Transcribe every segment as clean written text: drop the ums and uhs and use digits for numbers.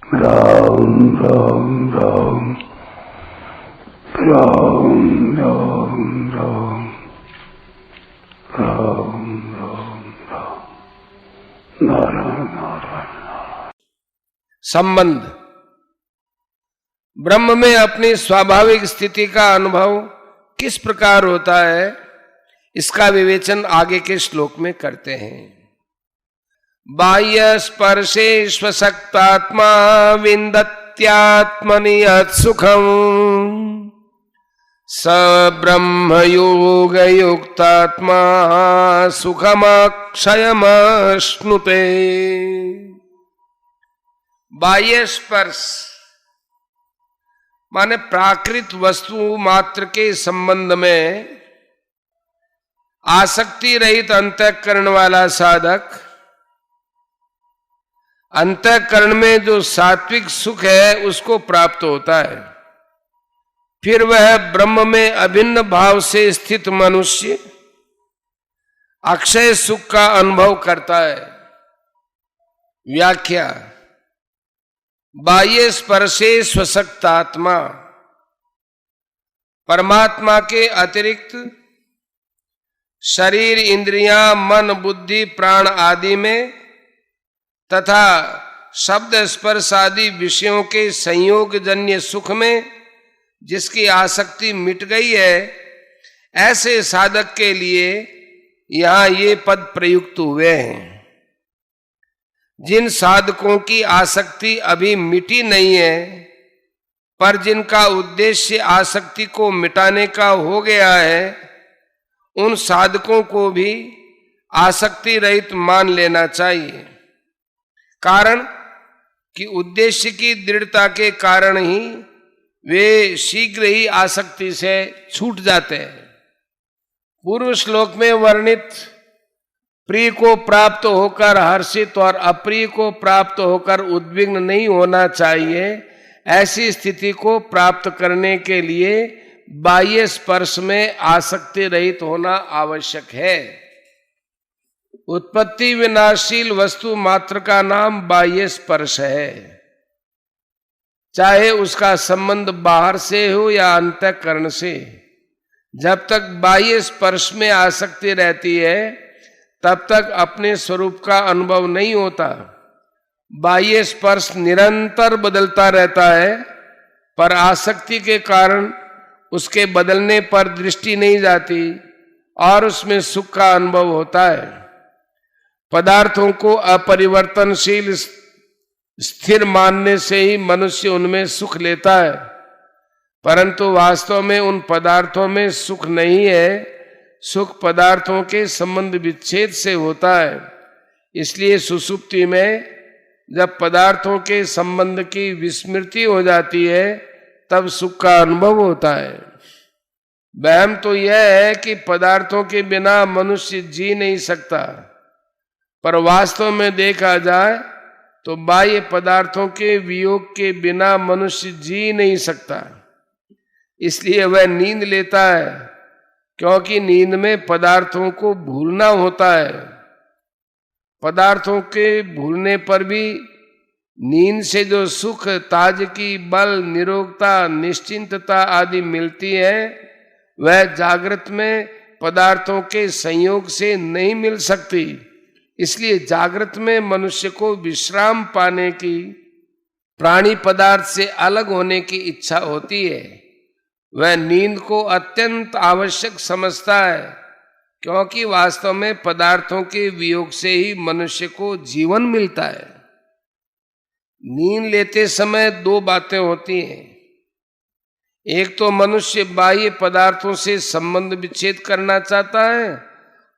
राम राम राम राम राम राम राम राम राम नारायण नारायण। संबंध। ब्रह्म में अपनी स्वाभाविक स्थिति का अनुभव किस प्रकार होता है, इसका विवेचन आगे के श्लोक में करते हैं। बाह्य स्पर्शे स्वशक्तात्मा विन्दत्यात्मनि यत्सुखम् स ब्रह्म योग युक्तात्मा सुखमक्षयमश्नुते। बाह्य स्पर्श माने प्राकृत वस्तु मात्र के संबंध में आसक्ति रहित अंतःकरण वाला साधक अंतःकरण में जो सात्विक सुख है उसको प्राप्त होता है। फिर वह ब्रह्म में अभिन्न भाव से स्थित मनुष्य अक्षय सुख का अनुभव करता है। व्याख्या। बाह्य स्पर्शे स्वशक्तात्मा, परमात्मा के अतिरिक्त शरीर, इंद्रियां, मन, बुद्धि, प्राण आदि में तथा शब्द स्पर्श आदि विषयों के संयोग जन्य सुख में जिसकी आसक्ति मिट गई है, ऐसे साधक के लिए यहां ये पद प्रयुक्त हुए हैं। जिन साधकों की आसक्ति अभी मिटी नहीं है, पर जिनका उद्देश्य आसक्ति को मिटाने का हो गया है, उन साधकों को भी आसक्ति रहित मान लेना चाहिए। कारण कि उद्देश्य की दृढ़ता के कारण ही वे शीघ्र ही आसक्ति से छूट जाते हैं। पूर्व श्लोक में वर्णित प्रिय को प्राप्त होकर हर्षित और अप्रिय को प्राप्त होकर उद्विग्न नहीं होना चाहिए, ऐसी स्थिति को प्राप्त करने के लिए बाह्य स्पर्श में आसक्ति रहित होना आवश्यक है। उत्पत्ति विनाशील वस्तु मात्र का नाम बाह्य स्पर्श है, चाहे उसका संबंध बाहर से हो या अंतःकरण से। जब तक बाह्य स्पर्श में आसक्ति रहती है, तब तक अपने स्वरूप का अनुभव नहीं होता। बाह्य स्पर्श निरंतर बदलता रहता है, पर आसक्ति के कारण उसके बदलने पर दृष्टि नहीं जाती और उसमें सुख का अनुभव होता है। पदार्थों को अपरिवर्तनशील स्थिर मानने से ही मनुष्य उनमें सुख लेता है, परंतु वास्तव में उन पदार्थों में सुख नहीं है। सुख पदार्थों के संबंध विच्छेद से होता है। इसलिए सुषुप्ति में जब पदार्थों के संबंध की विस्मृति हो जाती है, तब सुख का अनुभव होता है। वहम तो यह है कि पदार्थों के बिना मनुष्य जी नहीं सकता, पर वास्तव में देखा जाए तो बाह्य पदार्थों के वियोग के बिना मनुष्य जी नहीं सकता। इसलिए वह नींद लेता है, क्योंकि नींद में पदार्थों को भूलना होता है। पदार्थों के भूलने पर भी नींद से जो सुख, ताजगी, बल, निरोगता, निश्चिंतता आदि मिलती है, वह जागृत में पदार्थों के संयोग से नहीं मिल सकती। इसलिए जागृत में मनुष्य को विश्राम पाने की, प्राणी पदार्थ से अलग होने की इच्छा होती है। वह नींद को अत्यंत आवश्यक समझता है, क्योंकि वास्तव में पदार्थों के वियोग से ही मनुष्य को जीवन मिलता है। नींद लेते समय दो बातें होती हैं। एक तो मनुष्य बाह्य पदार्थों से संबंध विच्छेद करना चाहता है,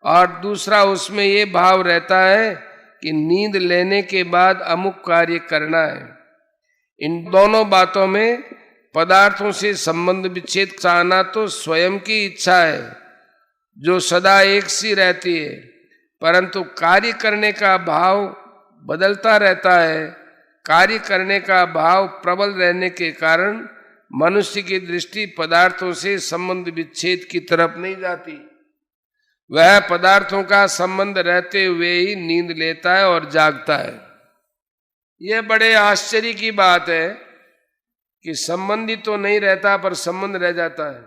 और दूसरा उसमें ये भाव रहता है कि नींद लेने के बाद अमुक कार्य करना है। इन दोनों बातों में पदार्थों से संबंध विच्छेद चाहना तो स्वयं की इच्छा है, जो सदा एक सी रहती है, परंतु कार्य करने का भाव बदलता रहता है। कार्य करने का भाव प्रबल रहने के कारण मनुष्य की दृष्टि पदार्थों से संबंध विच्छेद की तरफ नहीं जाती। वह पदार्थों का संबंध रहते हुए ही नींद लेता है और जागता है। यह बड़े आश्चर्य की बात है कि संबंधी तो नहीं रहता पर संबंध रह जाता है।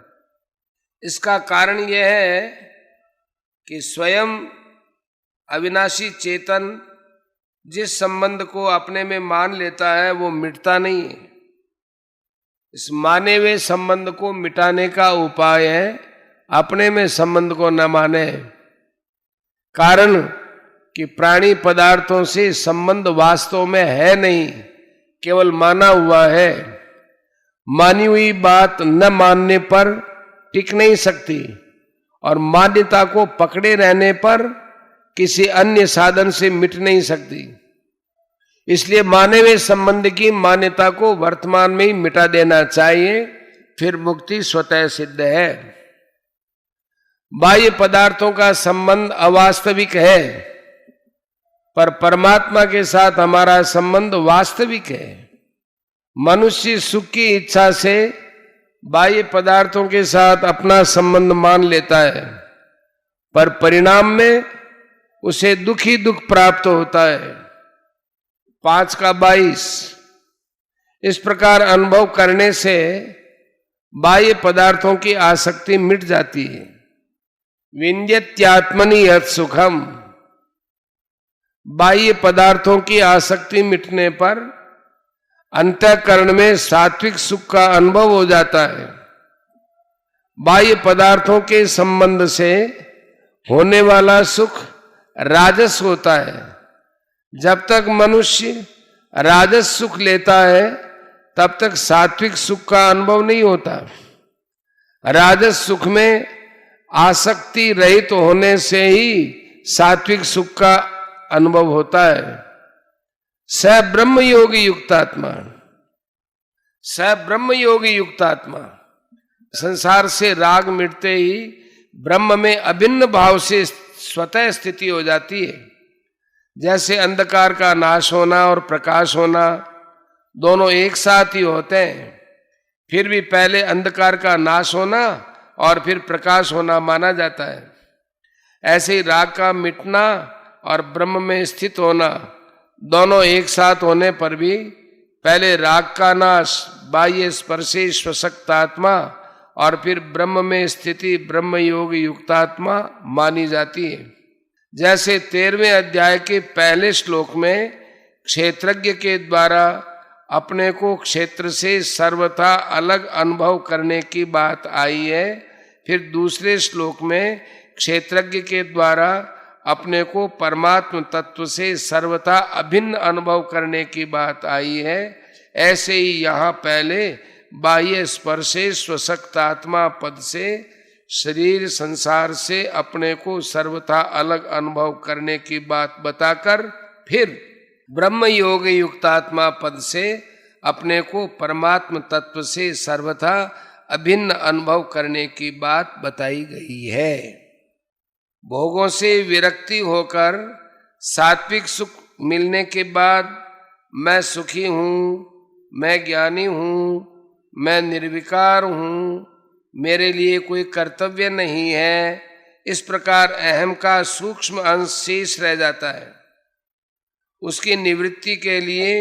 इसका कारण यह है कि स्वयं अविनाशी चेतन जिस संबंध को अपने में मान लेता है वो मिटता नहीं है। इस माने हुए संबंध को मिटाने का उपाय है अपने में संबंध को न माने। कारण कि प्राणी पदार्थों से संबंध वास्तव में है नहीं, केवल माना हुआ है। मानी हुई बात न मानने पर टिक नहीं सकती और मान्यता को पकड़े रहने पर किसी अन्य साधन से मिट नहीं सकती। इसलिए माने हुए संबंध की मान्यता को वर्तमान में ही मिटा देना चाहिए, फिर मुक्ति स्वतः सिद्ध है। बाह्य पदार्थों का संबंध अवास्तविक है, पर परमात्मा के साथ हमारा संबंध वास्तविक है। मनुष्य सुख की इच्छा से बाह्य पदार्थों के साथ अपना संबंध मान लेता है, पर परिणाम में उसे दुख ही दुख प्राप्त होता है। 5/22 इस प्रकार अनुभव करने से बाह्य पदार्थों की आसक्ति मिट जाती है। विंध्यत्यात्मनि यत् सुखम, बाह्य पदार्थों की आसक्ति मिटने पर अंतःकरण में सात्विक सुख का अनुभव हो जाता है। बाह्य पदार्थों के संबंध से होने वाला सुख राजस होता है। जब तक मनुष्य राजस सुख लेता है तब तक सात्विक सुख का अनुभव नहीं होता। राजस सुख में आसक्ति रहित होने से ही सात्विक सुख का अनुभव होता है। स ब्रह्म योगी युक्तात्मा, स ब्रह्म योगी युक्तात्मा, संसार से राग मिटते ही ब्रह्म में अभिन्न भाव से स्वतः स्थिति हो जाती है। जैसे अंधकार का नाश होना और प्रकाश होना दोनों एक साथ ही होते हैं, फिर भी पहले अंधकार का नाश होना और फिर प्रकाश होना माना जाता है। ऐसे ही राग का मिटना और ब्रह्म में स्थित होना दोनों एक साथ होने पर भी पहले राग का नाश बाह्य स्पर्शे स्वशक्तात्मा और फिर ब्रह्म में स्थिति ब्रह्म योग युक्तात्मा मानी जाती है। जैसे 13वें अध्याय के पहले श्लोक में क्षेत्रज्ञ के द्वारा अपने को क्षेत्र से सर्वथा अलग अनुभव करने की बात आई है, फिर दूसरे श्लोक में क्षेत्रज्ञ के द्वारा अपने को परमात्म तत्व से सर्वथा अभिन्न अनुभव करने की बात आई है। ऐसे ही यहाँ पहले बाह्य स्पर्शे स्वशक्तात्मा पद से शरीर संसार से अपने को सर्वथा अलग अनुभव करने की बात बताकर फिर ब्रह्म योग युक्तात्मा पद से अपने को परमात्म तत्व से सर्वथा अभिन्न अनुभव करने की बात बताई गई है। भोगों से विरक्ति होकर सात्विक सुख मिलने के बाद मैं सुखी हूँ, मैं ज्ञानी हूँ, मैं निर्विकार हूँ, मेरे लिए कोई कर्तव्य नहीं है, इस प्रकार अहम का सूक्ष्म अंश शेष रह जाता है। उसकी निवृत्ति के लिए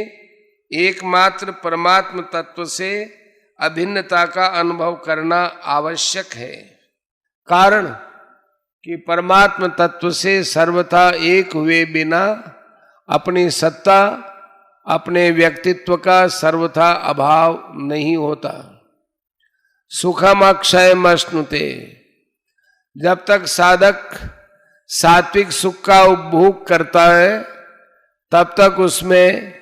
एकमात्र परमात्म तत्व से अभिन्नता का अनुभव करना आवश्यक है। कारण कि परमात्म तत्व से सर्वथा एक हुए बिना अपनी सत्ता अपने व्यक्तित्व का सर्वथा अभाव नहीं होता। सुखम अक्षयम अश्नुते, जब तक साधक सात्विक सुख का उपभोग करता है तब तक उसमें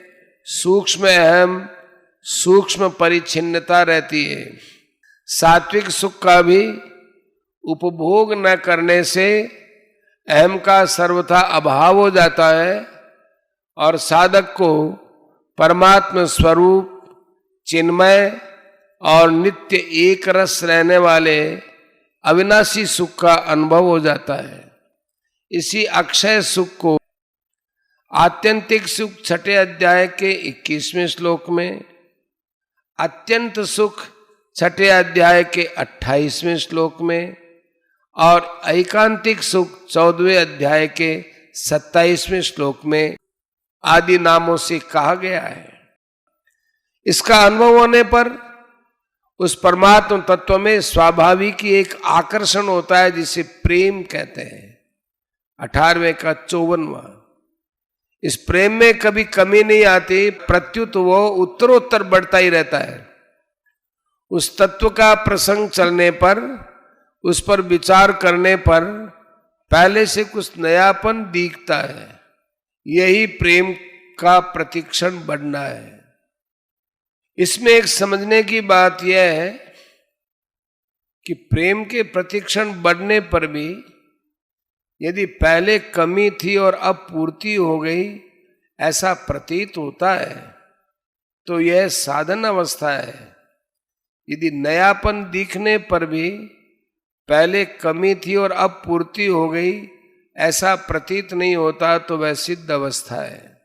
सूक्ष्म अहम सूक्ष्म परिच्छिन्नता रहती है। सात्विक सुख का भी उपभोग न करने से अहम का सर्वथा अभाव हो जाता है और साधक को परमात्म स्वरूप चिन्मय और नित्य एक रस रहने वाले अविनाशी सुख का अनुभव हो जाता है। इसी अक्षय सुख को आत्यंतिक सुख 6ठे अध्याय के 21वें श्लोक में, अत्यंत सुख 6ठे अध्याय के 28वें श्लोक में और ऐकांतिक सुख 14वें अध्याय के 27वें श्लोक में आदि नामों से कहा गया है। इसका अनुभव होने पर उस परमात्म तत्व में स्वाभाविक ही एक आकर्षण होता है जिसे प्रेम कहते हैं। 18वें का 54वां। इस प्रेम में कभी कमी नहीं आती, प्रत्युत वो उत्तरोत्तर बढ़ता ही रहता है। उस तत्व का प्रसंग चलने पर, उस पर विचार करने पर पहले से कुछ नयापन दिखता है। यही प्रेम का प्रतिक्षण बढ़ना है। इसमें एक समझने की बात यह है कि प्रेम के प्रतिक्षण बढ़ने पर भी यदि पहले कमी थी और अब पूर्ति हो गई ऐसा प्रतीत होता है तो यह साधन अवस्था है। यदि नयापन दिखने पर भी पहले कमी थी और अब पूर्ति हो गई ऐसा प्रतीत नहीं होता तो वह सिद्ध अवस्था है।